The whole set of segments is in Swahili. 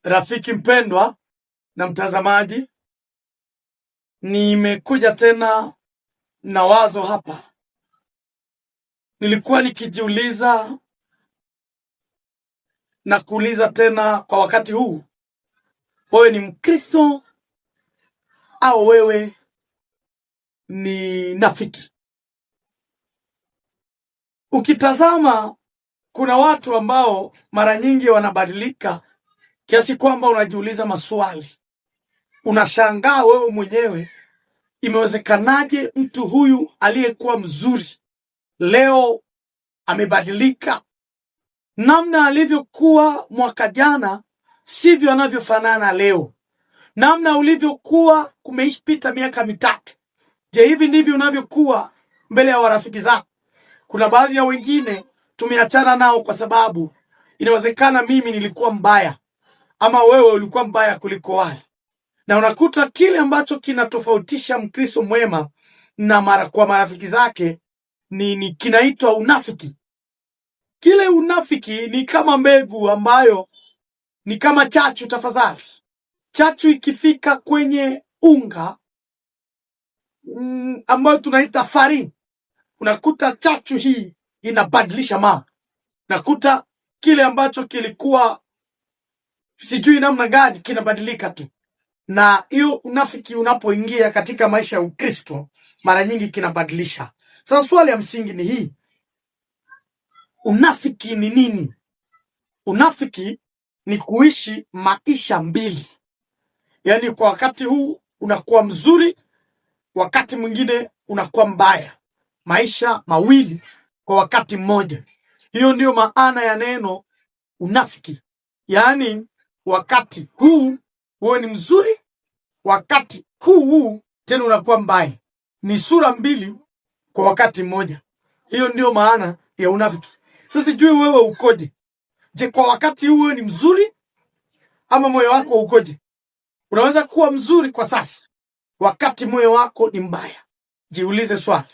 Rafiki mpendwa na mtazamaji, nimekuja tena na wazo hapa. Nilikuwa nikijiuliza na kuuliza tena kwa wakati huu, wewe ni Mkristo au wewe ni nafiki? Ukitazama kuna watu ambao mara nyingi wanabadilika kiasi kwamba unajiuliza maswali. Unashangaa wewe mwenyewe, imewezekanaje mtu huyu aliyekuwa mzuri leo amebadilika? Namna alivyokuwa mwaka jana sivyo anavyofanana leo. Namna ulivyokuwa kumeishipita miaka mitatu, je, hivi ndivyo unavyokuwa mbele ya warafiki zako? Kuna baadhi ya wengine tumeachana nao kwa sababu inawezekana mimi nilikuwa mbaya ama wewe ulikuwa mbaya kuliko wale. Na unakuta kile ambacho kinatofautisha Mkristo mwema na kwa marafiki zake ni kinaitwa unafiki. Kile unafiki ni kama mbegu ambayo ni kama chachu. Tafadhali, chachu ikifika kwenye unga ambayo tunaita farini, unakuta chachu hii inabadilisha Unakuta kile ambacho kilikuwa sijui namna gani kinabadilika tu. Na hiyo unafiki unapoingia katika maisha ya Ukristo mara nyingi kinabadilisha. Sasa swali ya msingi ni hii: unafiki ni nini? Unafiki ni kuishi maisha mbili. Yaani kwa wakati huu unakuwa mzuri, wakati mwingine unakuwa mbaya. Maisha mawili kwa wakati mmoja. Hiyo ndio maana ya neno unafiki. Yaani wakati huu wewe ni mzuri, wakati huu tena unakuwa mbaya. Ni sura mbili kwa wakati mmoja. Hiyo ndio maana ya unafiki. Sasa sijui wewe ukoje? Je, kwa wakati huu wewe ni mzuri ama moyo wako ukoje? Unaweza kuwa mzuri kwa sasa, wakati moyo wako ni mbaya. Jiulize swali.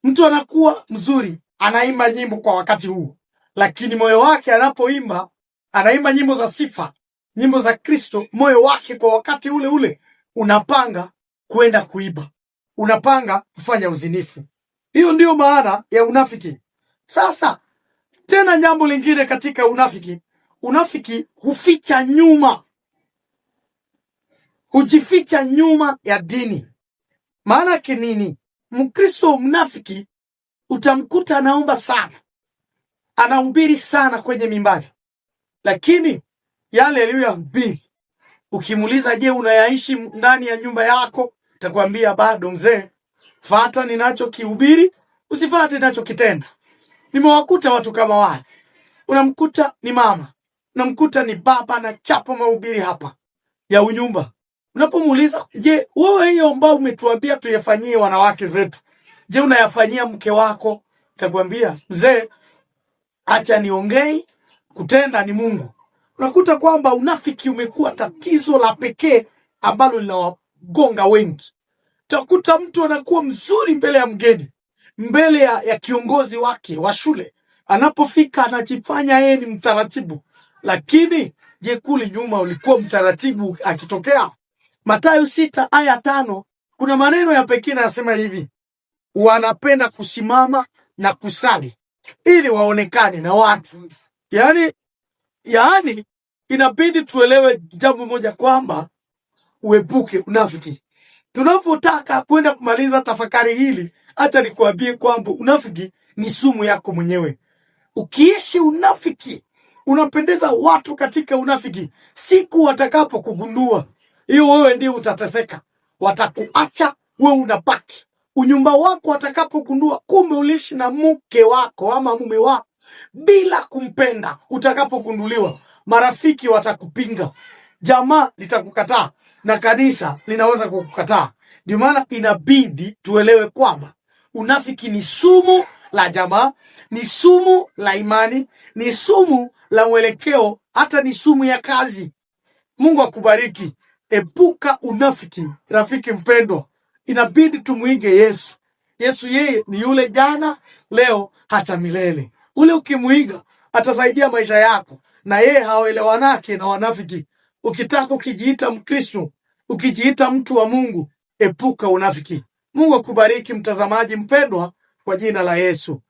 Mtu anakuwa mzuri, anaimba nyimbo kwa wakati huu, lakini moyo wake anapoimba, anaimba nyimbo za sifa, nyimbo za Kristo, moyo wake kwa wakati ule ule unapanga kwenda kuiba, unapanga kufanya uzinifu. Hiyo ndio maana ya unafiki. Sasa tena jambo lingine katika unafiki huficha nyuma, hujificha nyuma ya dini. Maana yake nini? Mkristo mnafiki utamkuta anaomba sana, anahubiri sana kwenye mimbari, lakini yale aliyohubiri ukimuuliza, je, unayaishi ndani ya nyumba yako? Atakwambia bado mzee, fuata ninachokihubiri, usifuate ninachokitenda. Nimewakuta watu kama wale. Unamkuta ni mama, unamkuta ni baba na chapa mahubiri hapa ya unyumba. Unapomuuliza, je, wewe hiyo ambao umetuambia tuyafanyie wanawake zetu, je, unayafanyia mke wako? Atakwambia mzee, acha niongei, kutenda ni Mungu. Unakuta kwamba unafiki umekuwa tatizo la pekee ambalo linawagonga wengi. Utakuta mtu anakuwa mzuri mbele ya mgeni, mbele ya kiongozi wake wa shule. Anapofika anajifanya yeye ni mtaratibu, lakini je, kule nyuma ulikuwa mtaratibu? Akitokea Mathayo 6:5 kuna maneno ya pekee yanasema hivi: wanapenda kusimama na kusali ili waonekane na watu. Yaani inabidi tuelewe jambo moja, kwamba uepuke unafiki. Tunapotaka kwenda kumaliza tafakari hili, acha nikuambie kwamba unafiki ni sumu yako mwenyewe. Ukiishi unafiki, unapendeza watu katika unafiki, siku watakapokugundua, hiyo wewe ndio utateseka. Watakuacha wewe unabaki. Unyumba wako watakapogundua kumbe uliishi na mke wako ama mume wako bila kumpenda, utakapogunduliwa, marafiki watakupinga, jamaa litakukataa, na kanisa linaweza kukukataa. Ndio maana inabidi tuelewe kwamba unafiki ni sumu la jamaa, ni sumu la imani, ni sumu la mwelekeo, hata ni sumu ya kazi. Mungu akubariki. Epuka unafiki, rafiki mpendwa. Inabidi tumuige Yesu. Yesu yeye ni yule jana, leo, hata milele. Ule ukimuiga atasaidia maisha yako. na yeye hawaelewanake na wanafiki. Ukitaka ukijiita Mkristo, ukijiita mtu wa Mungu, epuka unafiki. Mungu akubariki mtazamaji mpendwa, kwa jina la Yesu.